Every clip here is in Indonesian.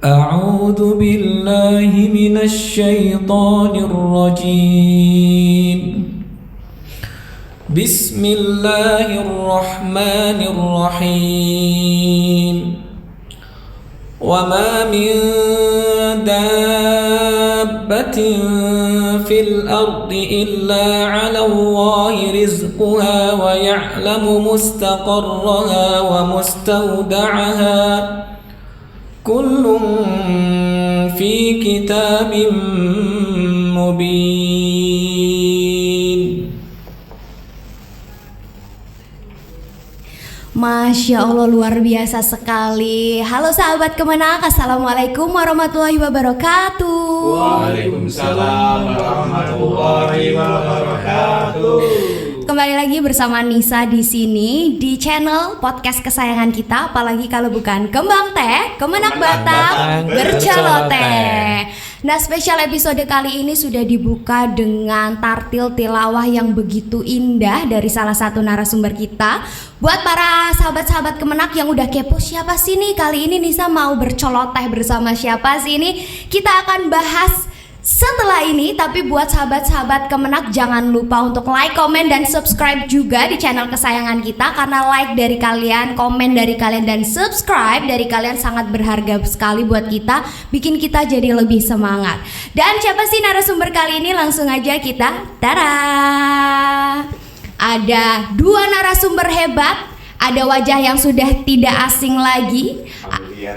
أعوذ بالله من الشيطان الرجيم بسم الله الرحمن الرحيم وما من دابة في الأرض إلا على الله رزقها ويعلم مستقرها ومستودعها كل في كتاب مبين. Masya Allah, luar biasa sekali. Halo sahabat Kemenak, Assalamualaikum warahmatullahi wabarakatuh. Waalaikumsalam warahmatullahi wabarakatuh. Kembali lagi bersama Nisa di sini di channel podcast kesayangan kita, apalagi kalau bukan Kembang Teh, Kemenak Batak Berceloteh. Nah, spesial episode kali ini sudah dibuka dengan tartil tilawah yang begitu indah dari salah satu narasumber kita. Buat para sahabat-sahabat Kemenak yang udah kepo, siapa sih nih kali ini Nisa mau berceloteh bersama siapa sih ini? Kita akan bahas setelah ini, tapi buat sahabat-sahabat Kemenak jangan lupa untuk like, komen, dan subscribe juga di channel kesayangan kita. Karena like dari kalian, komen dari kalian, dan subscribe dari kalian sangat berharga sekali buat kita, bikin kita jadi lebih semangat. Dan siapa sih narasumber kali ini? Langsung aja kita tada! Ada dua narasumber hebat. Ada wajah yang sudah tidak asing lagi,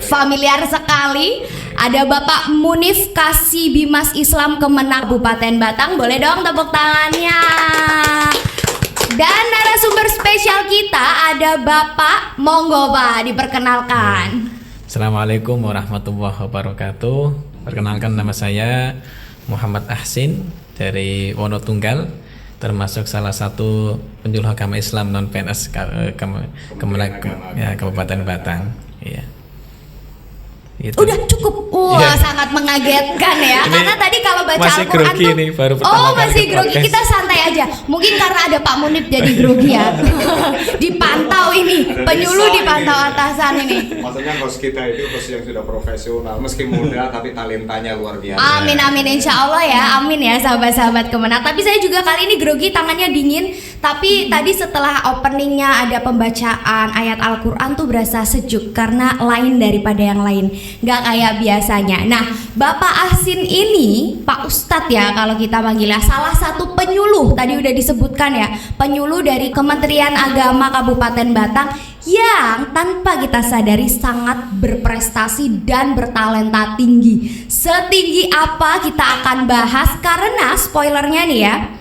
familiar sekali. Ada Bapak Munif Kasih Bimas Islam Kemenak Kabupaten Batang. Boleh dong tepuk tangannya. Dan narasumber spesial kita ada Bapak, monggo Pak, diperkenalkan. Assalamualaikum warahmatullahi wabarakatuh. Perkenalkan, nama saya Muhammad Ahsin dari Wonotunggal, termasuk salah satu penyuluh agama Islam non PNS Kemenak Kabupaten Batang. Iya. Gitu. Udah cukup, wah sangat mengagetkan ya. Ini karena tadi kalau baca masih Al-Quran grogi tuh, nih, baru pertama kali masih ke grogi. podcast. Kita santai aja. Mungkin karena ada Pak Munif jadi grogi ya. Dipantau ini, penyuluh dipantau atasan ini. Maksudnya host kita itu host yang sudah profesional, meski muda tapi talentanya luar biasa. Amin amin, insya Allah ya, amin ya sahabat-sahabat Kemenak. Tapi saya juga kali ini grogi, tangannya dingin. Tapi tadi setelah openingnya ada pembacaan ayat Al-Quran tuh berasa sejuk karena lain daripada yang lain, nggak kayak biasanya. Nah, Bapak Ahsin ini Pak Ustadz ya kalau kita panggilnya, salah satu penyuluh, tadi udah disebutkan ya, penyuluh dari Kementerian Agama Kabupaten Batang yang tanpa kita sadari sangat berprestasi dan bertalenta tinggi. Setinggi apa kita akan bahas, karena spoilernya nih ya,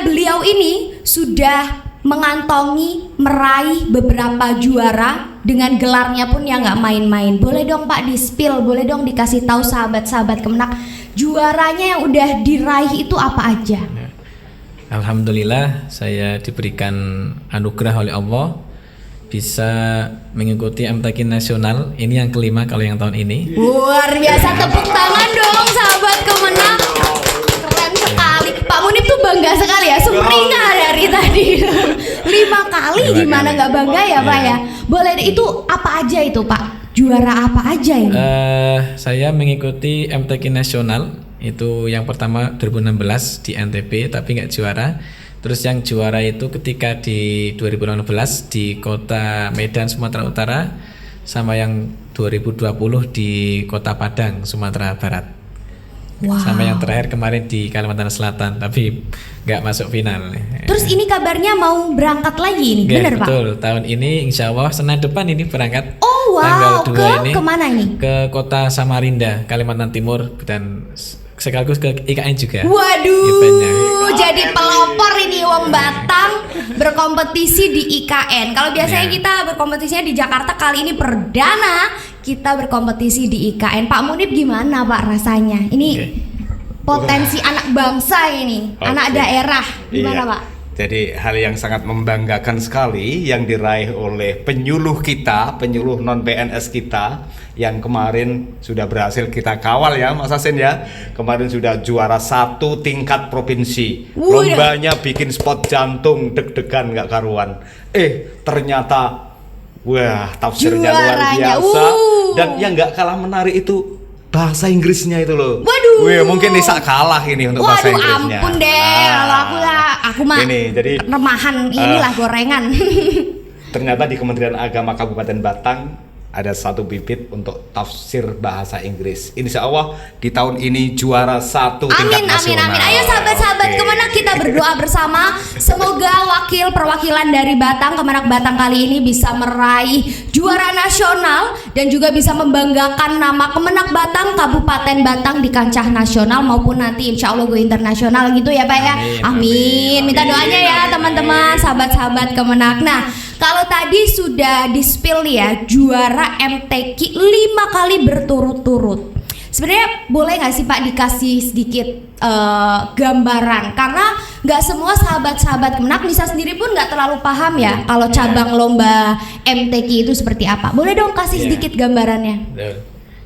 beliau ini sudah mengantongi, meraih beberapa juara dengan gelarnya pun yang nggak main-main. Boleh dong Pak di-spill, boleh dong dikasih tahu sahabat-sahabat Kemenak, juaranya yang udah diraih itu apa aja? Alhamdulillah, saya diberikan anugerah oleh Allah bisa mengikuti MTQ nasional. Ini yang kelima kalau yang tahun ini. Luar biasa, tepuk tangan dong sahabat Kemenak. Keren sekali. Pak Munif tuh bangga sekali ya, sumringah dari tadi. 5 kali, gimana nggak bangga ya Pak ya? Boleh, itu apa aja itu Pak? Juara apa aja ini? Saya mengikuti MTQ nasional. Itu yang pertama 2016 di NTB tapi nggak juara. Terus yang juara itu ketika di 2018 di kota Medan Sumatera Utara, sama yang 2020 di kota Padang Sumatera Barat. Wow. Sama yang terakhir kemarin di Kalimantan Selatan tapi nggak masuk final. Terus ini kabarnya mau berangkat lagi nih, bener Pak? Betul, tahun ini insya Allah Senin depan ini berangkat. Oh wow, tanggal 2 kemana ini? Ke kota Samarinda, Kalimantan Timur, dan sekaligus ke IKN juga. Waduh, eventnya. Jadi pelopor ini wong Batang berkompetisi di IKN. Kalau biasanya kita berkompetisinya di Jakarta, kali ini perdana kita berkompetisi di IKN. Pak Munif gimana Pak rasanya? Ini potensi anak bangsa ini, anak daerah. Gimana Pak? Jadi hal yang sangat membanggakan sekali yang diraih oleh penyuluh kita, penyuluh non PNS kita yang kemarin sudah berhasil kita kawal ya Mas Hasin ya. Kemarin sudah juara 1 tingkat provinsi. Lombanya bikin spot jantung deg-degan gak karuan. Ternyata Wah, tafsirnya luar Juaranya, biasa. Dan yang nggak kalah menarik itu bahasa Inggrisnya itu loh. Waduh. Wih, mungkin Nisa kalah ini untuk bahasa Waduh, Inggrisnya. ampun deh, kalau aku mah Ini, jadi remahan inilah gorengan. ternyata di Kementerian Agama Kabupaten Batang ada satu bibit untuk tafsir bahasa Inggris. Insya Allah di tahun ini juara 1 tingkat Amin, amin, nasional. amin. Ayo sahabat-sahabat Oke. Kemenak, kita berdoa bersama. Semoga perwakilan dari Batang, Kemenak Batang kali ini bisa meraih juara nasional dan juga bisa membanggakan nama Kemenak Batang, Kabupaten Batang di kancah nasional maupun nanti insya Allah go internasional gitu ya Pak ya. Amin. Minta doanya ya teman-teman, sahabat-sahabat Kemenak. Nah, kalau tadi sudah di-spill nih ya, juara MTQ 5 kali berturut-turut. Sebenarnya boleh nggak sih Pak dikasih sedikit gambaran, karena nggak semua sahabat-sahabat Kemenak, Nisa sendiri pun nggak terlalu paham ya kalau cabang lomba MTQ itu seperti apa. Boleh dong kasih sedikit gambarannya. Betul.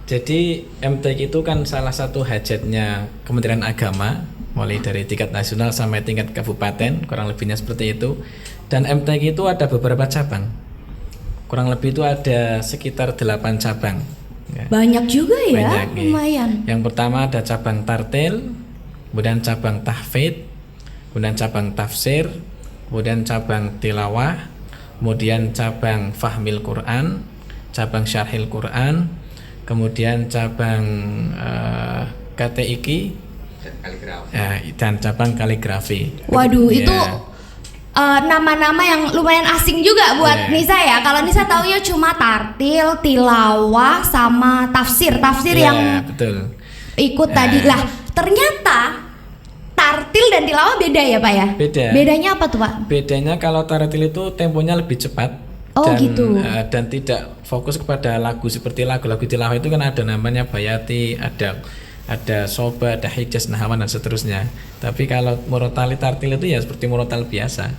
Jadi MTQ itu kan salah satu hajatnya Kementerian Agama, mulai dari tingkat nasional sampai tingkat kabupaten, kurang lebihnya seperti itu. Dan MTQ itu ada beberapa cabang, kurang lebih itu ada sekitar 8 cabang ya. Banyak juga ya, Banyak, ya. lumayan. Yang pertama ada cabang tartil, kemudian cabang tahfidz, kemudian cabang tafsir, kemudian cabang tilawah, kemudian cabang fahmil Quran, cabang syarhil Quran, kemudian cabang KTIQ, dan cabang kaligrafi. Waduh, Ya. itu nama-nama yang lumayan asing juga buat Nisa ya. Kalau Nisa taunya cuma tartil, tilawah, sama tafsir Ya, yang betul. ikut tadi. Lah, ternyata tartil dan tilawah beda ya Pak ya? Beda. Bedanya apa tuh Pak? Bedanya kalau tartil itu temponya lebih cepat. Oh, dan, gitu. Dan tidak fokus kepada lagu seperti lagu-lagu tilawah itu kan ada namanya bayati, ada soba, ada hijaz, nahawan dan seterusnya. Tapi kalau murotal tartil itu ya seperti murotal biasa.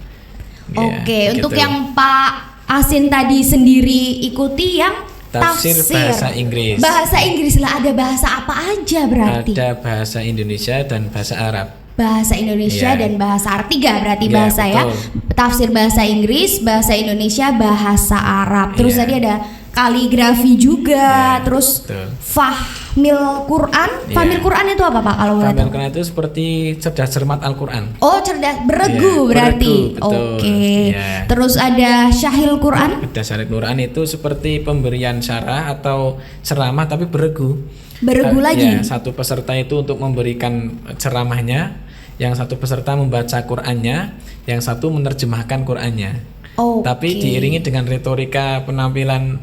Ya, Oke, untuk gitu. yang Pak Asin tadi sendiri ikuti yang Tafsir bahasa Inggris. Bahasa Inggris lah, ada bahasa apa aja berarti? Ada bahasa Indonesia dan bahasa Arab. Bahasa Indonesia Iya. dan bahasa Arab, 3 berarti Iya, bahasa ya. betul. Tafsir bahasa Inggris, bahasa Indonesia, bahasa Arab. Terus Iya. tadi ada kaligrafi juga, Iya, terus betul. fahmil Quran. Iya. Fahmil Quran itu apa Pak kalau boleh Fahmil tahu? Quran itu seperti cerdas cermat Al-Quran. Oh, cerdas beregu Iya, berarti. beregu, betul. Oke. Iya. Terus ada syahil Quran. Dasar Quran itu seperti pemberian syarah atau ceramah tapi beregu. Beregu lagi. Ya, satu peserta itu untuk memberikan ceramahnya, yang satu peserta membaca Qurannya, yang satu menerjemahkan Qurannya. Oke. Tapi diiringi dengan retorika penampilan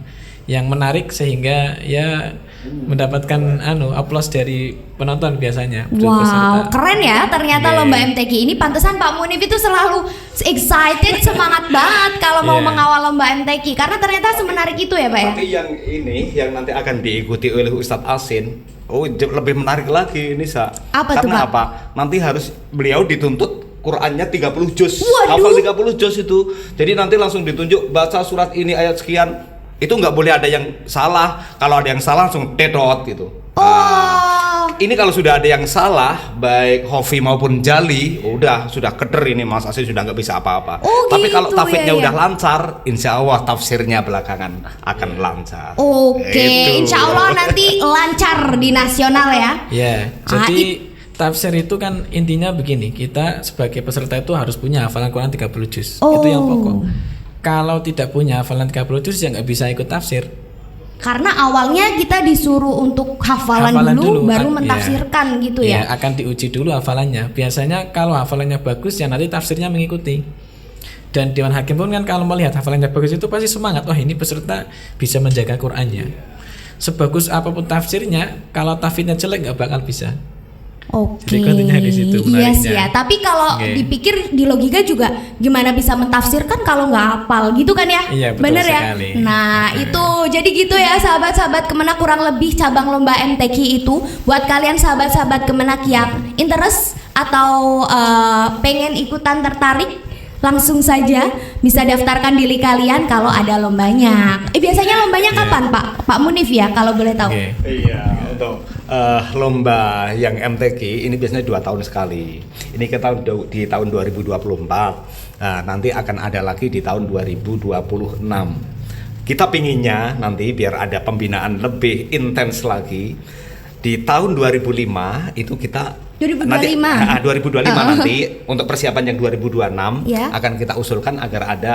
yang menarik sehingga ya mendapatkan aplaus dari penonton biasanya. Wow, peserta. keren ya ternyata Yeah. lomba MTQ ini. Pantesan Pak Munif itu selalu excited, semangat banget kalau mau Yeah. mengawal lomba MTQ karena ternyata semenarik itu ya Pak ya. Tapi yang ini yang nanti akan diikuti oleh Ustadz Asin, lebih menarik lagi ini Apa tuh, karena Pak? apa? Nanti harus beliau dituntut Qurannya 30 juz. Waduh. Hafal 30 juz itu. Jadi nanti langsung ditunjuk baca surat ini ayat sekian. Itu nggak boleh ada yang salah. Kalau ada yang salah langsung dedot gitu. Oh, Ini kalau sudah ada yang salah, baik Hofi maupun Jali, sudah keder ini Mas Asin sudah nggak bisa apa-apa. Oh, Tapi kalau gitu, tafidnya ya, ya. udah lancar, insya Allah tafsirnya belakangan akan lancar. oke. Itu. Insya Allah nanti lancar di nasional ya. Ya, Ah, jadi tafsir itu kan intinya begini, kita sebagai peserta itu harus punya hafalan Quran 30 juz. Itu yang Oh. pokok. Kalau tidak punya hafalan 30 juz ya nggak bisa ikut tafsir. Karena awalnya kita disuruh untuk hafalan dulu, baru ya. mentafsirkan gitu ya. Akan diuji dulu hafalannya. Biasanya kalau hafalannya bagus ya nanti tafsirnya mengikuti. Dan Dewan Hakim pun kan kalau melihat hafalannya bagus itu pasti semangat. Wah, ini peserta bisa menjaga Qurannya. Sebagus apapun tafsirnya, kalau tafsirnya jelek nggak bakal bisa. Oke, Jadi kontennya di situ, iya sih menariknya. ya. Tapi kalau Oke. dipikir di logika juga gimana bisa mentafsirkan kalau nggak hafal gitu kan ya? Iya, betul Bener sekali. ya. Nah itu jadi gitu ya sahabat-sahabat Kemenak, kurang lebih cabang lomba MTQ itu buat kalian sahabat-sahabat Kemenak yang interest atau pengen ikutan tertarik, langsung saja bisa daftarkan diri kalian kalau ada lombanya. Biasanya lombanya Iya. kapan Pak Munif ya kalau boleh tahu? Oke. Iya, untuk lomba yang MTQ ini biasanya 2 tahun sekali. Ini kita di tahun 2024. Nah, nanti akan ada lagi di tahun 2026. kita pinginnya nanti biar ada pembinaan lebih intens lagi di tahun 2005 itu kita 2025. nanti 2025 nanti untuk persiapan yang 2026 Ya. akan kita usulkan agar ada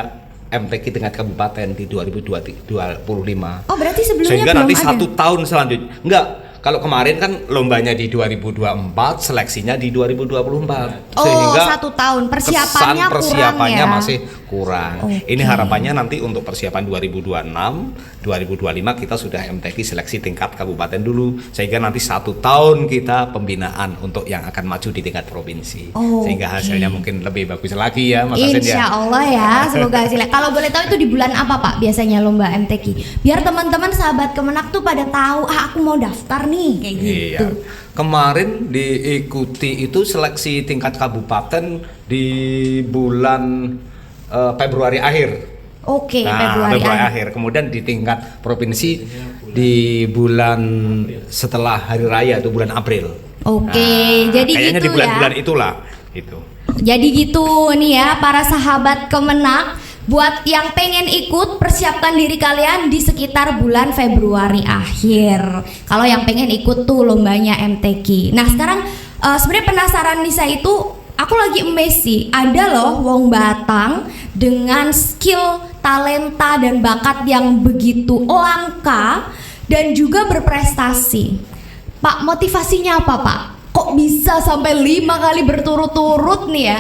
MTQ tingkat kabupaten di 2025. Oh, berarti sebelumnya Sehingga belum nanti ada. 1 tahun selanjutnya. Enggak, kalau kemarin kan lombanya di 2024, seleksinya di 2024. Oh, Sehingga 1 tahun kesan persiapannya persiapannya kurang ya. masih kurang. Oke. Ini harapannya nanti untuk persiapan 2026, 2025 kita sudah MTQ seleksi tingkat kabupaten dulu, sehingga nanti 1 tahun kita pembinaan untuk yang akan maju di tingkat provinsi. Oke. Sehingga hasilnya mungkin lebih bagus lagi ya, Mas Asin ya. Insya Allah ya, semoga hasilnya. Kalau boleh tahu itu di bulan apa Pak biasanya lomba MTQ? Biar teman-teman sahabat Kemenak tuh pada tahu, aku mau daftar nih kayak gitu. Iya. Kemarin diikuti itu seleksi tingkat kabupaten di bulan Februari akhir. Oke, Februari akhir. akhir. Kemudian di tingkat provinsi di bulan setelah hari raya itu bulan April. Oke, jadi kayaknya gitu di bulan-bulan ya. itulah itu. Jadi gitu nih ya para sahabat Kemenak, buat yang pengen ikut persiapkan diri kalian di sekitar bulan Februari akhir. Kalau yang pengen ikut tuh lombanya MTQ. Nah sekarang sebenarnya penasaran Nisa itu, aku lagi amazed sih. Ada loh wong Batang dengan skill, talenta dan bakat yang begitu langka dan juga berprestasi. Pak, motivasinya apa Pak? Kok bisa sampai 5 kali berturut-turut nih ya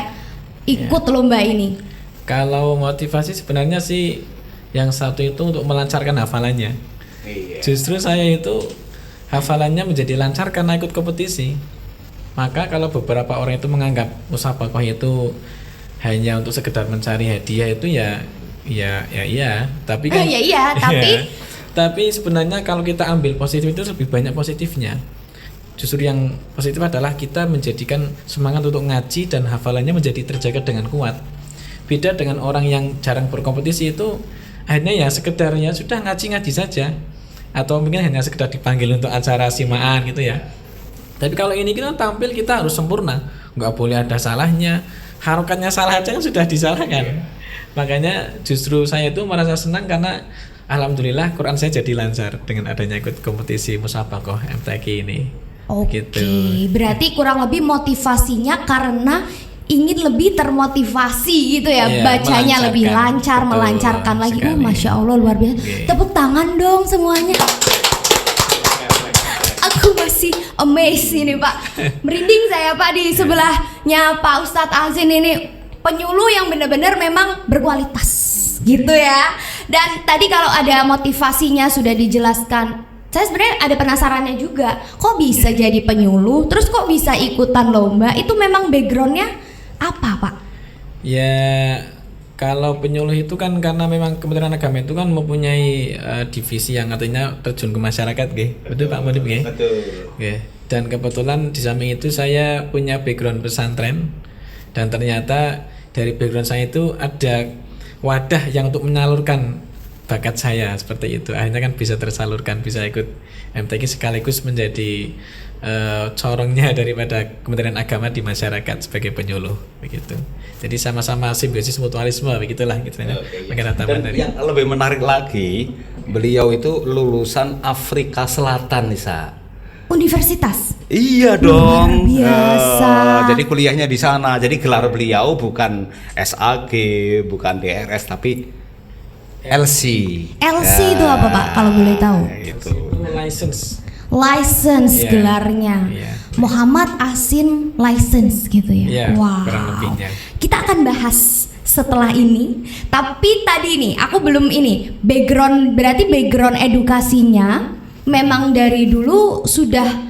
ikut lomba ini? Kalau motivasi sebenarnya sih yang satu itu untuk melancarkan hafalannya. Justru saya itu hafalannya menjadi lancar karena ikut kompetisi. Maka kalau beberapa orang itu menganggap musabaqah itu hanya untuk sekedar mencari hadiah itu ya, tapi kan tapi sebenarnya kalau kita ambil positif itu lebih banyak positifnya. Justru yang positif adalah kita menjadikan semangat untuk ngaji dan hafalannya menjadi terjaga dengan kuat. Beda dengan orang yang jarang berkompetisi itu akhirnya ya sekedar ya sudah ngaji-ngaji saja, atau mungkin hanya sekedar dipanggil untuk acara simaan gitu ya. Tapi kalau ini kita tampil kita harus sempurna, nggak boleh ada salahnya. Harokatnya salah aja kan sudah disalahkan. Makanya justru saya itu merasa senang karena alhamdulillah Quran saya jadi lancar dengan adanya ikut kompetisi musabaqah MTQ ini. Oke, Gitu. berarti kurang lebih motivasinya karena ingin lebih termotivasi gitu ya, Iya, bacanya melancarkan. lebih lancar, Betul melancarkan lagi. sekali. Masya Allah luar biasa. Oke. Tepuk tangan dong semuanya. Aku masih amazed ini Pak. Merinding saya Pak di sebelahnya Pak Ustadz Azin ini, penyuluh yang benar-benar memang berkualitas gitu ya. Dan tadi kalau ada motivasinya sudah dijelaskan. Saya sebenarnya ada penasarannya juga, kok bisa jadi penyuluh, terus kok bisa ikutan lomba? Itu memang backgroundnya apa Pak? Ya kalau penyuluh itu kan karena memang Kementerian Agama itu kan mempunyai divisi yang artinya terjun ke masyarakat, betul Pak Modib, Betul. Dan kebetulan di samping itu saya punya background pesantren, dan ternyata dari background saya itu ada wadah yang untuk menyalurkan bakat saya seperti itu. Akhirnya kan bisa tersalurkan, bisa ikut MTQ sekaligus menjadi corongnya daripada Kementerian Agama di masyarakat sebagai penyuluh begitu. Jadi sama-sama simbiosis mutualisme begitulah gitu. Dan yang lebih menarik lagi, beliau itu lulusan Afrika Selatan, Nisa. Universitas? Iya dong. Luar biasa. Jadi kuliahnya di sana. Jadi gelar beliau bukan SAG, bukan DRS, tapi LC. LC itu apa Pak kalau boleh tahu? Itu. License Iya. gelarnya. Iya. Muhammad Asin license gitu ya. Iya, Wow. kurang lebihnya. Kita akan bahas setelah ini. Tapi tadi nih aku belum ini berarti background edukasinya memang dari dulu sudah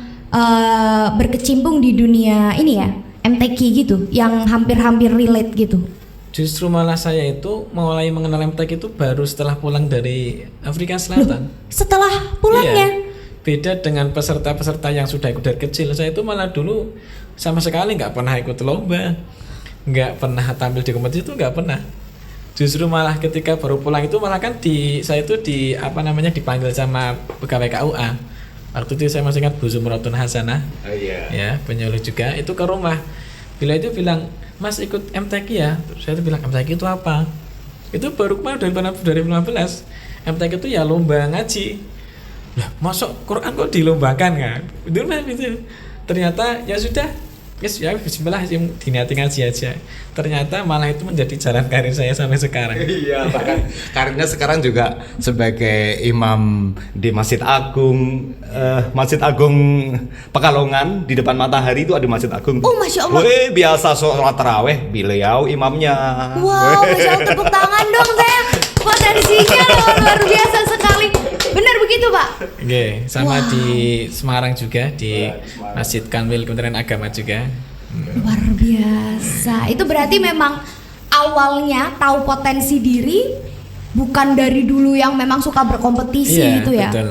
berkecimpung di dunia ini ya, MTQ gitu, yang hampir-hampir relate gitu. Justru malah saya itu mulai mengenal MTQ itu baru setelah pulang dari Afrika Selatan. Setelah pulangnya. Iya. Beda dengan peserta-peserta yang sudah ikut dari kecil. Saya itu malah dulu sama sekali nggak pernah ikut lomba, nggak pernah tampil di kompetisi, itu nggak pernah. Justru malah ketika baru pulang itu malah kan saya itu dipanggil sama pegawai KUA. Waktu itu saya masih ingat Bu Zumratun Hasanah, ya penyuluh juga, itu ke rumah. Bila itu bilang, Mas ikut MTQ ya? Terus saya itu bilang, MTQ itu apa? Itu baru kemarin dari 2015. MTQ itu ya lomba ngaji. Lah, masuk Quran kok dilombakan kan? Betul kan itu. Ternyata ya sudah, yes, ya bismillah yang diniati ngaji aja. Ternyata malah itu menjadi jalan karir saya sampai sekarang. Iya, bahkan karirnya sekarang juga sebagai imam di Masjid Agung Pekalongan, di depan Matahari itu ada Masjid Agung. Oh, Masya Allah. Wih, biasa sholat taraweh, beliau imamnya. Wow, Masya Allah, tepuk tangan dong saya. Potensinya luar biasa sekali. Benar begitu, Pak? Oke, sama Wow. di Semarang juga di Semarang. Masjid Kanwil Kementerian Agama juga. Luar biasa. Itu berarti memang awalnya tahu potensi diri bukan dari dulu yang memang suka berkompetisi Iya, itu ya. betul.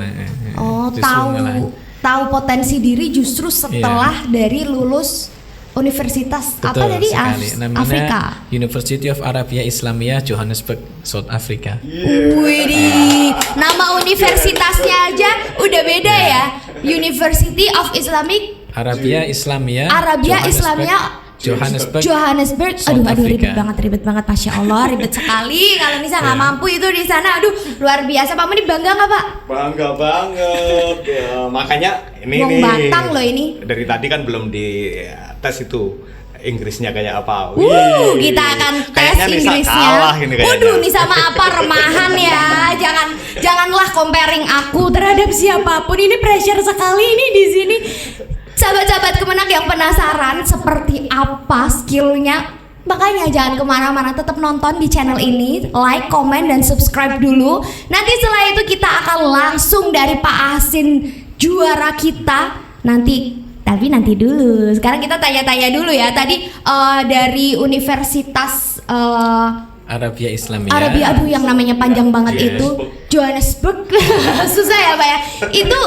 Oh, Justru tahu malah. potensi diri justru setelah dari lulus universitas apa Betul tadi sekali. Namanya Afrika. University of Arabia Islamiyah Johannesburg, South Africa. Widih, nama universitasnya aja udah beda ya. University of Islamic Arabia Islamiyah. Arabia Johannesburg, Islamiyah Johannesburg. Johannesburg. South Aduh Africa. ribet banget, Masya Allah, ribet sekali. Kalau Nisa nggak mampu itu di sana, aduh luar biasa. Pak Meni bangga nggak Pak? Bangga banget ya. Makanya ini Wong nih. Batang loh ini. Dari tadi kan belum di tes itu Inggrisnya kayak apa. Kita akan tes Kayaknya Nisa Inggrisnya. kalah ini kayaknya. Waduh, nih sama apa remahan ya. Janganlah comparing aku terhadap siapapun. Ini pressure sekali ini di sini. Sahabat-sahabat Kemenak yang penasaran seperti apa skillnya, makanya jangan kemana-mana, tetap nonton di channel ini, like, komen, dan subscribe dulu. Nanti setelah itu kita akan langsung dari Pak Asin juara kita nanti. Tapi nanti dulu. Sekarang kita tanya-tanya dulu ya. Tadi dari Universitas Arabia Islamiyah. Arabia, aduh yang namanya panjang banget Yes. itu Johannesburg. Susah ya Pak ya. Itu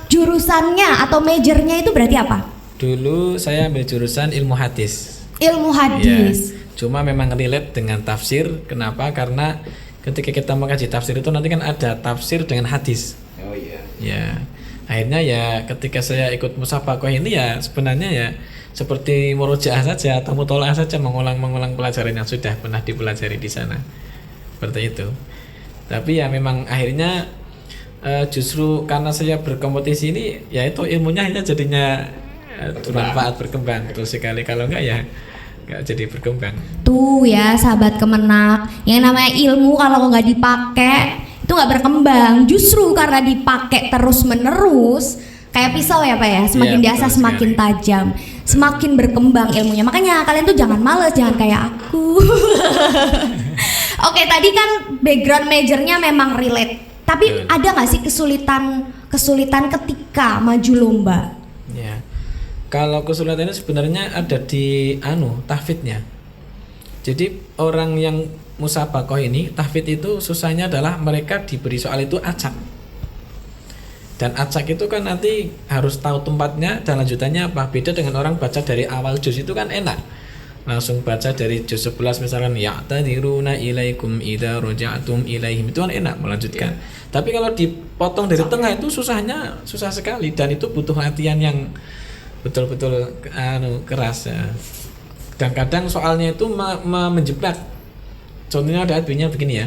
jurusannya atau majornya itu berarti apa? Dulu saya ambil jurusan ilmu hadis. Ilmu hadis. Ya, cuma memang relate dengan tafsir. Kenapa? Karena ketika kita mengkaji tafsir itu nanti kan ada tafsir dengan hadis. Oh iya. Ya, akhirnya ya ketika saya ikut musabaqah ini ya sebenarnya ya seperti murojaah saja atau mutolaah saja, mengulang pelajaran yang sudah pernah dipelajari di sana. Seperti itu. Tapi ya memang akhirnya justru karena saya berkompetisi ini ya itu ilmunya akhirnya jadinya bermanfaat, berkembang. Betul sekali. Kalau enggak ya enggak jadi berkembang. Tuh ya sahabat Kemenak, yang namanya ilmu kalau nggak dipakai itu nggak berkembang. Justru karena dipakai terus menerus kayak pisau ya Pak ya, semakin Iya, diasah betul semakin sekali. tajam, semakin berkembang ilmunya. Makanya kalian tuh jangan males, jangan kayak aku. Oke, tadi kan background majornya memang relate. Tapi Betul. ada nggak sih kesulitan ketika maju lomba? Ya. Kalau kesulitannya sebenarnya ada di tahfidnya. Jadi orang yang musabaqah ini tahfid itu susahnya adalah mereka diberi soal itu acak. Dan acak itu kan nanti harus tahu tempatnya dan lanjutannya apa. Beda dengan orang baca dari awal juz itu kan enak. Langsung baca dari juz 11 misalkan ya'tadiruna ilaikum idza raja'tum ilaihim, itu kan enak melanjutkan. Tapi kalau dipotong dari tengah itu susah sekali dan itu butuh latihan yang betul-betul keras ya. Dan kadang soalnya itu menjebak. Contohnya ada bunyinya begini ya.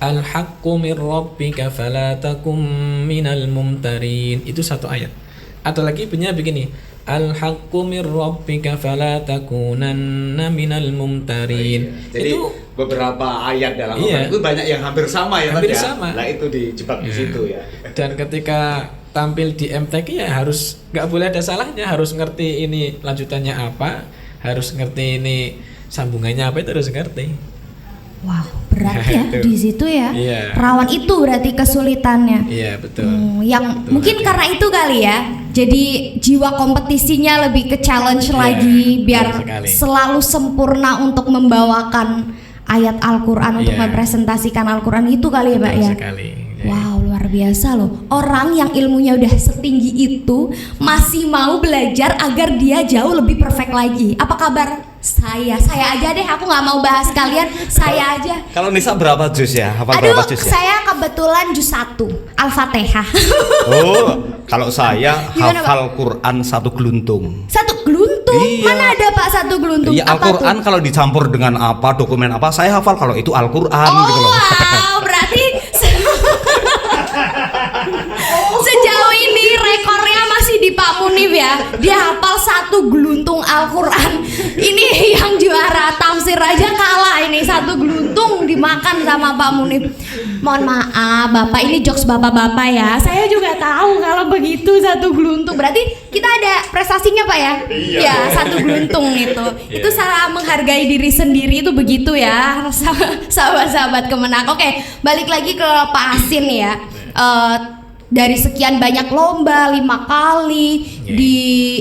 Al-haqqu min rabbika fala takum minal mumtarin. Itu satu ayat. Ada lagi bunyinya begini. Al-haqqu min rabbika fala takunanna minal mumtarin. Jadi Itu beberapa ayat dalam Iya. Al-Quran itu banyak yang hampir sama ya, Hampir Mas, ya? sama. Nah itu dijebak di Iya. situ ya. Dan ketika tampil di MTQ ya harus nggak boleh ada salahnya, harus ngerti ini lanjutannya apa, harus ngerti ini sambungannya apa, itu harus ngerti. Wow, berat ya Itu. di situ ya. Iya. Rawan itu berarti kesulitannya. Iya betul. Yang Betul, mungkin Nadia. karena itu kali ya. Jadi jiwa kompetisinya lebih ke challenge Iya, lagi biar betul sekali. selalu sempurna untuk membawakan ayat Al-Qur'an, untuk Iya. mempresentasikan Al-Qur'an itu kali ya, Pak Betul ya. sekali. Wow, luar biasa loh. Orang yang ilmunya udah setinggi itu masih mau belajar agar dia jauh lebih perfect lagi. Apa kabar saya aja deh, aku nggak mau bahas kalian, saya aja. Kalau Nisa berapa juz ya? Hafal Aduh, berapa juz ya? saya kebetulan juz 1 Al-Fatihah. Oh, kalau saya Gimana, Pak? hafal Quran satu geluntung. Satu geluntung? Iya. Mana ada Pak satu geluntung? Iya, Apa Al-Quran tuh? kalau dicampur dengan apa, dokumen apa, saya hafal kalau itu Al-Quran Oh gitu loh. wow, berarti ya, dia hafal 1 geluntung Al-Quran. Ini yang juara tafsir aja kalah ini, 1 geluntung dimakan sama Pak Munib. Mohon maaf Bapak, ini jokes bapak-bapak ya. Saya juga tahu kalau begitu 1 geluntung. Berarti kita ada prestasinya Pak ya? Iya. Ya, 1 geluntung itu. Itu cara menghargai diri sendiri itu begitu ya, sahabat-sahabat Kemenak. Oke, balik lagi ke Pak Hasin ya. Dari sekian banyak lomba 5 kali, di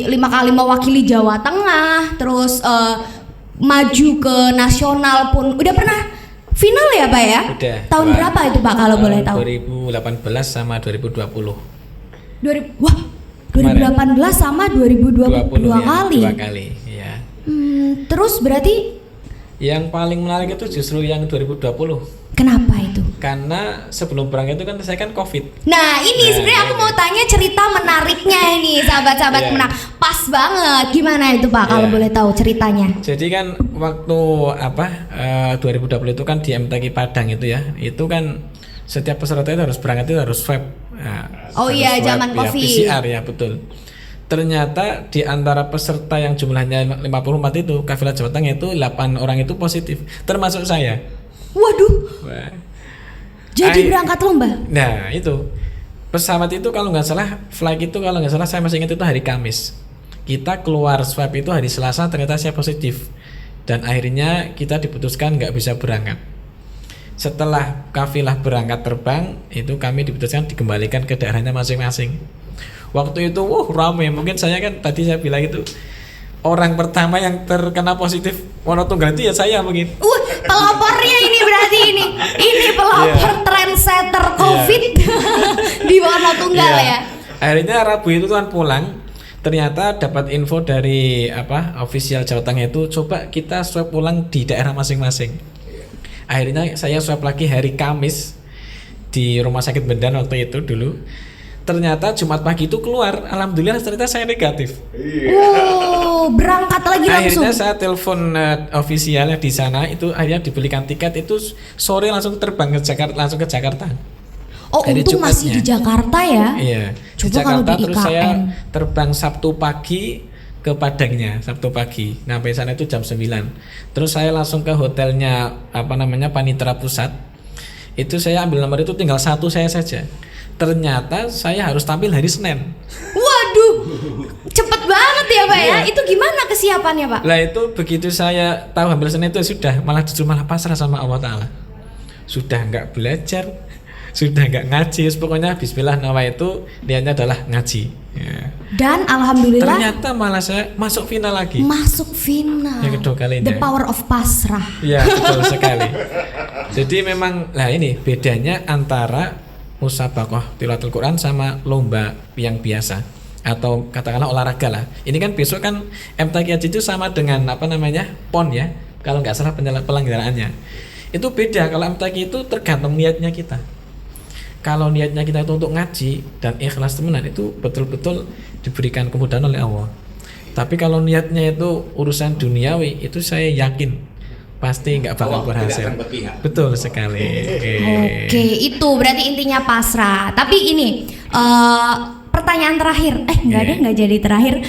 5 kali mewakili Jawa Tengah, terus maju ke nasional pun udah pernah final ya Pak ya? Udah. Tahun berapa itu Pak kalau boleh tahu? 2018 sama 2020. Wah, 2018 sama 2022 ya, kali. 2 kali, ya. Terus berarti Yang paling menarik itu justru yang 2020. kenapa itu? Karena sebelum berangkat itu kan saya kan COVID. Nah ini sebenarnya aku mau tanya cerita menariknya ini sahabat-sahabat Kemenak. Pas banget, gimana itu Pak kalau boleh tahu ceritanya? Jadi kan waktu 2020 itu kan di MTQ Padang itu ya, itu kan setiap peserta itu harus berangkat itu harus swab. Nah, Oh harus iya, swab, zaman ya, COVID. PCR ya betul. Ternyata di antara peserta yang jumlahnya 54 itu kafilah Jawa Tengah itu 8 orang itu positif, termasuk saya. Waduh, Wah. jadi berangkat lomba? Nah itu pesawat itu kalau nggak salah flight itu kalau nggak salah saya masih ingat itu hari Kamis. Kita keluar swab itu hari Selasa, ternyata saya positif dan akhirnya kita diputuskan nggak bisa berangkat. Setelah kafilah berangkat terbang itu kami diputuskan dikembalikan ke daerahnya masing-masing. Waktu itu ramai, mungkin saya kan tadi saya bilang itu orang pertama yang terkena positif Wonotunggal itu ya saya mungkin. Pelopornya ini berarti ini pelopor trendsetter COVID di Wonotunggal ya. Akhirnya Rabu itu kan pulang, ternyata dapat info dari official Jawa Tengah itu coba kita swab pulang di daerah masing-masing. Akhirnya saya swab lagi hari Kamis di Rumah Sakit Bendan waktu itu dulu. Ternyata Jumat pagi itu keluar, alhamdulillah ternyata saya negatif. Berangkat lagi langsung. Akhirnya saya telepon ofisialnya di sana, itu akhirnya dibelikan tiket, itu sore langsung terbang ke Jakarta, langsung ke Jakarta. Oh, Dari untung masih di Jakarta ya. Iya. Coba di Jakarta kalau di terus IKN. saya terbang Sabtu pagi ke Padangnya, Sabtu pagi. Sampai sana itu jam 9. Terus saya langsung ke hotelnya Panitera Pusat. Itu saya ambil nomor itu tinggal 1 saya saja. Ternyata saya harus tampil hari Senin. Waduh, cepet banget ya Pak ya. Itu gimana kesiapannya Pak? Lah itu begitu saya tahu hampir Senin itu sudah justru malah pasrah sama Allah Ta'ala. Sudah nggak belajar, sudah nggak ngaji, pokoknya Bismillah itu niatnya adalah ngaji. Ya. Dan alhamdulillah ternyata malah saya masuk final lagi. Masuk final. Yang kedua kalinya. The power of pasrah. Ya betul sekali. Jadi memang ini bedanya antara musabaqah tilawatul Quran sama lomba yang biasa atau katakanlah olahraga lah. Ini kan besok kan MTQ itu sama dengan PON ya. Kalau nggak salah pelenggaraannya. Itu beda, kalau MTQ itu tergantung niatnya kita. Kalau niatnya kita itu untuk ngaji dan ikhlas temenan itu betul-betul diberikan kemudahan oleh Allah. Tapi kalau niatnya itu urusan duniawi itu saya yakin pasti nggak bakal berhasil. Betul sekali. Oke, itu berarti intinya pasrah. Tapi ini pertanyaan terakhir. Nggak jadi terakhir.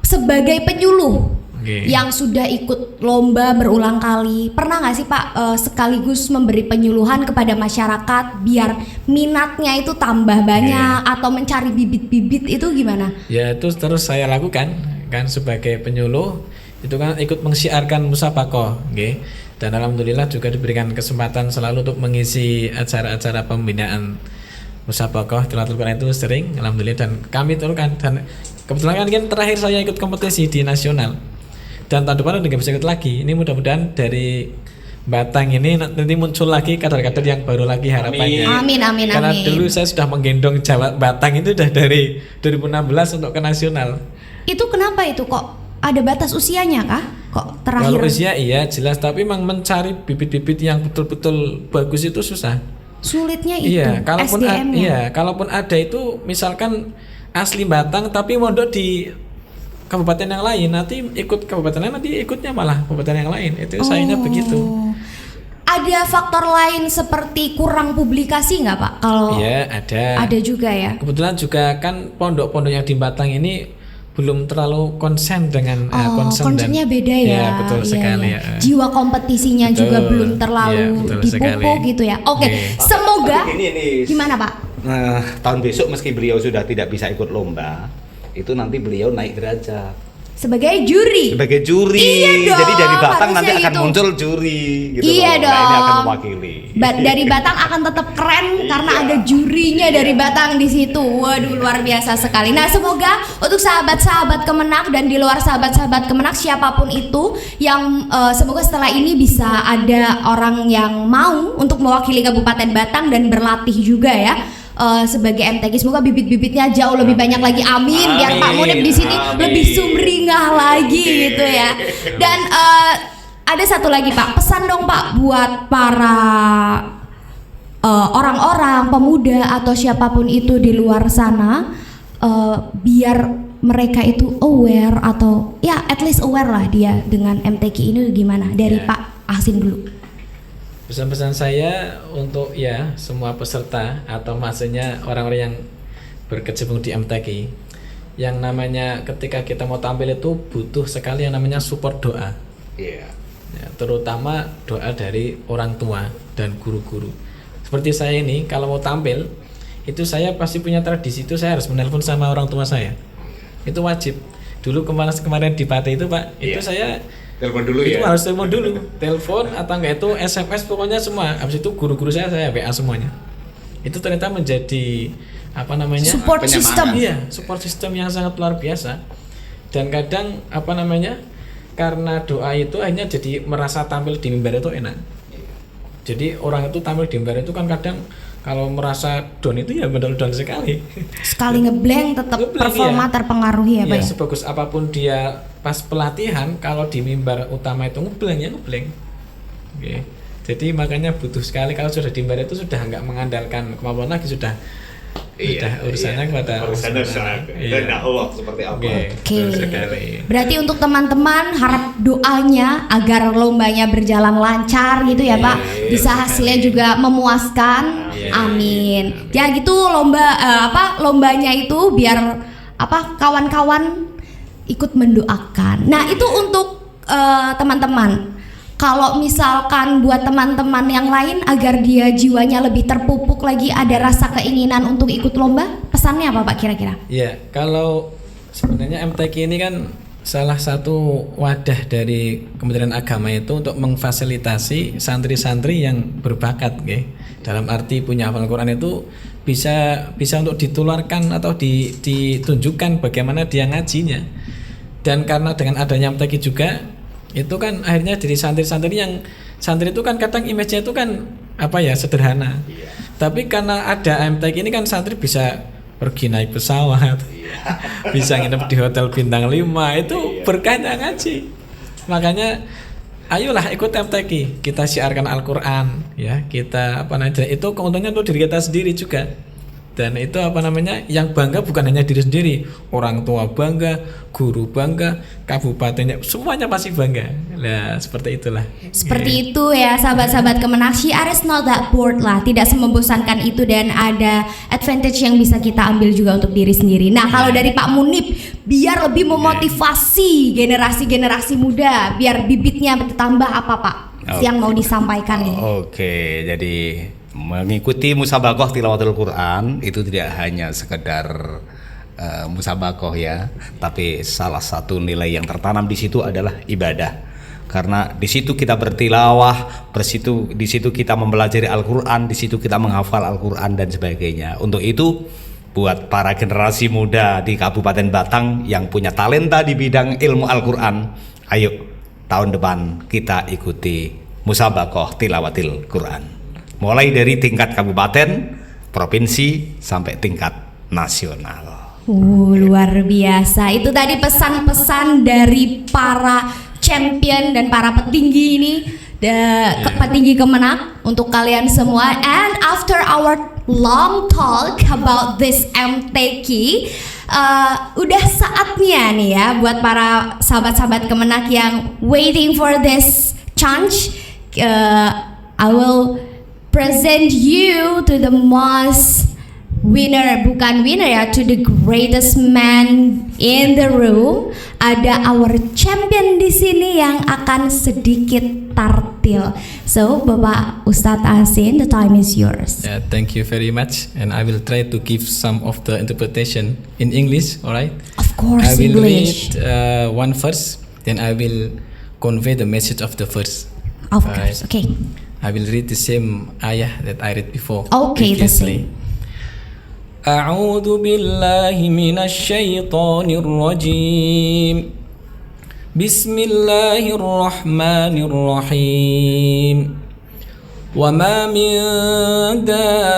Sebagai penyuluh yang sudah ikut lomba berulang kali, pernah nggak sih Pak sekaligus memberi penyuluhan kepada masyarakat biar minatnya itu tambah banyak atau mencari bibit-bibit itu gimana? Ya itu terus saya lakukan kan sebagai penyuluh. Itu kan ikut mensiarkan musabaqah, dan alhamdulillah juga diberikan kesempatan selalu untuk mengisi acara-acara pembinaan musabaqah tilawatul Quran itu sering, alhamdulillah, dan kami turunkan. Dan kebetulan kan terakhir saya ikut kompetisi di nasional, dan tahun depan udah nggak bisa ikut lagi. Ini mudah-mudahan dari Batang ini nanti muncul lagi kader-kader yang baru lagi harapannya. Amin. Karena dulu saya sudah menggendong Jawa Batang itu udah dari 2016 untuk ke nasional. Itu kenapa itu kok? Ada batas usianya kah? Kok terakhir? Kalau usia iya jelas, tapi memang mencari bibit-bibit yang betul-betul bagus itu susah. Sulitnya itu. Iya, kalaupun SDM-nya. kalaupun ada itu misalkan asli Batang tapi mondok di kabupaten yang lain, nanti ikut kabupaten lain, nanti ikutnya malah kabupaten yang lain. Itu sayangnya begitu. Ada faktor lain seperti kurang publikasi nggak Pak? Kalau Iya, ada. Ada juga ya. Kebetulan juga kan pondok-pondok yang di Batang ini belum terlalu konsen dengan concern dan concernnya beda ya. betul Iya, sekali iya. ya. Jiwa kompetisinya juga Betul. belum terlalu Iya, betul dipupuk sekali. gitu ya. Oke, Oke. semoga Ini gimana Pak? Nah, tahun besok meski beliau sudah tidak bisa ikut lomba, itu nanti beliau naik derajat Sebagai juri. sebagai juri. Iya dong, Jadi dari Batang nanti harusnya akan gitu. muncul juri gitu Iya loh. Nah, ini akan dong. mewakili. Dari Batang akan tetap keren karena Iya. ada jurinya dari Batang di situ. Waduh, luar biasa sekali. Nah, semoga untuk sahabat-sahabat Kemenak dan di luar sahabat-sahabat Kemenak siapapun itu yang semoga setelah ini bisa ada orang yang mau untuk mewakili Kabupaten Batang dan berlatih juga ya. Sebagai MTQ, semoga bibit-bibitnya jauh lebih banyak lagi, amin. Biar Pak Munib di sini Amin. lebih sumringah lagi gitu ya. Dan ada satu lagi Pak, pesan dong Pak buat para orang-orang, pemuda atau siapapun itu di luar sana, biar mereka itu aware atau ya at least aware lah dia dengan MTQ ini gimana? Dari Ya. Pak Ahsin dulu. Pesan-pesan saya untuk ya semua peserta atau maksudnya orang-orang yang berkecimpung di MTQ, yang namanya ketika kita mau tampil itu butuh sekali yang namanya support doa. Iya. Ya, terutama doa dari orang tua dan guru-guru. Seperti saya ini kalau mau tampil itu saya pasti punya tradisi itu saya harus menelpon sama orang tua saya. Itu wajib. Dulu kemarin di Pati itu Pak, itu Iya. saya Telepon dulu itu ya. harus telepon dulu, telepon atau enggak itu SMS, pokoknya semua. Habis itu guru-guru saya WA semuanya. Itu ternyata menjadi apa namanya? Support penyemangat. system. Iya, support system yang sangat luar biasa. Dan kadang apa namanya? Karena doa itu akhirnya jadi merasa tampil di mimbar itu enak. Jadi orang itu tampil di mimbar itu kan kadang kalau merasa down itu ya benar down sekali. Sekali ngeblank tetap Ngeblank, performa iya. terpengaruhi ya Pak Iya, ya. sebagus apapun dia pas pelatihan, kalau di mimbar utama itu ngeblank ya ngeblank. Oke. Jadi makanya butuh sekali kalau sudah di mimbar itu sudah nggak mengandalkan kemampuan lagi, sudah urusannya kepada urusannya Allah. dan Allah seperti apa. Oke, Oke. betul sekali. Berarti untuk teman-teman harap doanya agar lombanya berjalan lancar gitu ya Pak. Bisa hasilnya juga memuaskan. Iya. Amin. Ya gitu lombanya itu biar kawan-kawan ikut mendoakan. Nah, itu untuk teman-teman. Kalau misalkan buat teman-teman yang lain agar dia jiwanya lebih terpupuk lagi, ada rasa keinginan untuk ikut lomba, pesannya apa Pak kira-kira? Ya, kalau sebenarnya MTQ ini kan salah satu wadah dari Kementerian Agama itu untuk memfasilitasi santri-santri yang berbakat, okay? Dalam arti punya hafal Quran itu bisa untuk ditularkan atau ditunjukkan bagaimana dia ngajinya. Dan karena dengan adanya MTQ juga itu kan akhirnya jadi santri-santri yang santri itu kan kadang image-nya itu kan sederhana. Tapi karena ada MTQ ini kan santri bisa pergi naik pesawat, bisa nginep di hotel bintang 5, itu berkahnya ngaji. Makanya ayolah ikut MTQ, kita siarkan Al-Qur'an ya, kita itu keuntungannya untuk diri kita sendiri juga. Dan itu yang bangga bukan hanya diri sendiri, orang tua bangga, guru bangga, kabupatennya semuanya pasti bangga. Nah, seperti itulah. Seperti itu ya sahabat-sahabat Kemenak, syiar is not that bored lah, tidak semembosankan itu dan ada advantage yang bisa kita ambil juga untuk diri sendiri. Nah, kalau dari Pak Munib biar lebih memotivasi generasi-generasi muda, biar bibitnya bertambah apa Pak yang mau disampaikan nih? Oke, jadi mengikuti musabaqah tilawatul Quran itu tidak hanya sekedar musabaqah ya, tapi salah satu nilai yang tertanam di situ adalah ibadah. Karena di situ kita bertilawah, di situ kita mempelajari Al-Qur'an, di situ kita menghafal Al-Qur'an dan sebagainya. Untuk itu buat para generasi muda di Kabupaten Batang yang punya talenta di bidang ilmu Al-Qur'an, ayo tahun depan kita ikuti musabaqah tilawatil Quran. Mulai dari tingkat kabupaten, provinsi, sampai tingkat nasional. Luar biasa. Itu tadi pesan-pesan dari para champion dan para petinggi ini, petinggi Kemenak untuk kalian semua. And after our long talk about this MTQ, udah saatnya nih ya buat para sahabat-sahabat Kemenak yang waiting for this chance. I will present you to the most winner, bukan winner ya, to the greatest man in the room. Ada our champion di sini yang akan sedikit tartil. So, Bapak Ustadz Asin, the time is yours. Yeah, thank you very much, and I will try to give some of the interpretation in English. All right. Of course, I will English. read one verse, then I will convey the message of the verse. Of course, okay. I will read the same ayah that I read before. Okay, the previously. أعوذ بالله من الشيطان الرجيم. بسم الله الرحمن الرحيم. وما من دابة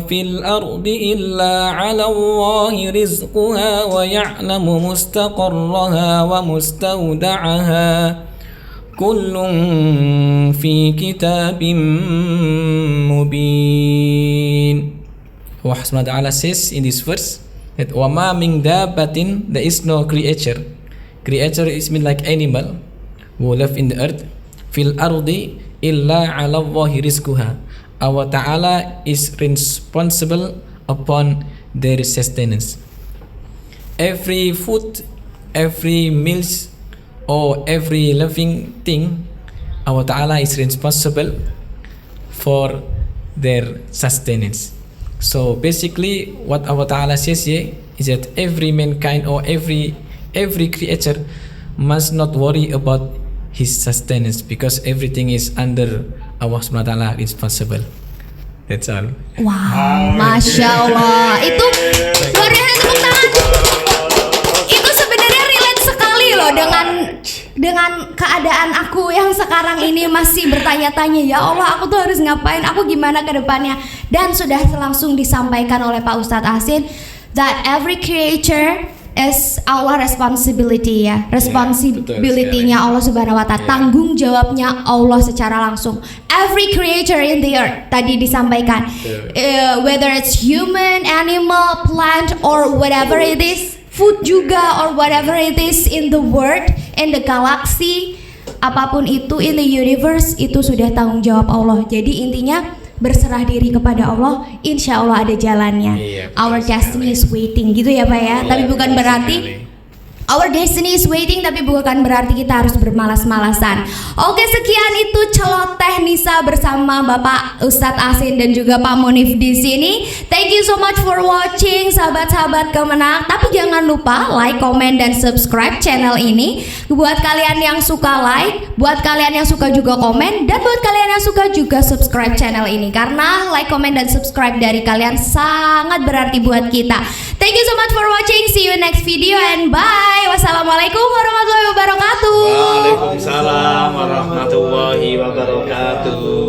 في الأرض إلا على الله رزقها ويعلم مستقرها ومستودعها كل في كتاب مبين. Allah subhanahu wa ta'ala says in this verse that وَمَا مِن دَابَّةٍ, there is no creature. Creature is mean like animal who live in the earth. Fil ardi illa 'ala Allahi rizquha. Allah Ta'ala is responsible upon their sustenance. Every food, every meals, or every living thing, Allah Ta'ala is responsible for their sustenance. So basically what Allah Ta'ala says here is that every mankind or every creature must not worry about his sustenance because everything is under Allah Subhanahu wa Ta'ala responsible. That's all. Wow, Masya Allah. Itu luar biasa, tepuk tangan. Itu sebenarnya relate sekali loh dengan keadaan aku yang sekarang ini masih bertanya-tanya, ya Allah, aku tuh harus ngapain, aku gimana ke depannya. Dan sudah langsung disampaikan oleh Pak Ustadz Asin that every creature is our responsibility ya, responsibility-nya Allah Subhanahu wa Ta'ala, tanggung jawabnya Allah secara langsung. Every creature in the earth tadi disampaikan, whether it's human, animal, plant, or whatever it is, food juga, or whatever it is in the world, in the galaxy, apapun itu in the universe, itu sudah tanggung jawab Allah. Jadi intinya berserah diri kepada Allah, insya Allah ada jalannya. Iya, Our destiny is waiting, gitu ya Pak ya. Tapi bukan berarti our destiny is waiting, tapi bukan berarti kita harus bermalas-malasan. Oke, sekian itu celoteh Nisa bersama Bapak Ustadz Asin dan juga Pak Munif di sini. Thank you so much for watching, sahabat-sahabat Kemenang. Tapi jangan lupa like, comment, dan subscribe channel ini. Buat kalian yang suka like, buat kalian yang suka juga komen, dan buat kalian yang suka juga subscribe channel ini. Karena like, comment, dan subscribe dari kalian sangat berarti buat kita. Thank you so much for watching. See you next video and bye. Wassalamualaikum warahmatullahi wabarakatuh. Waalaikumsalam warahmatullahi wabarakatuh.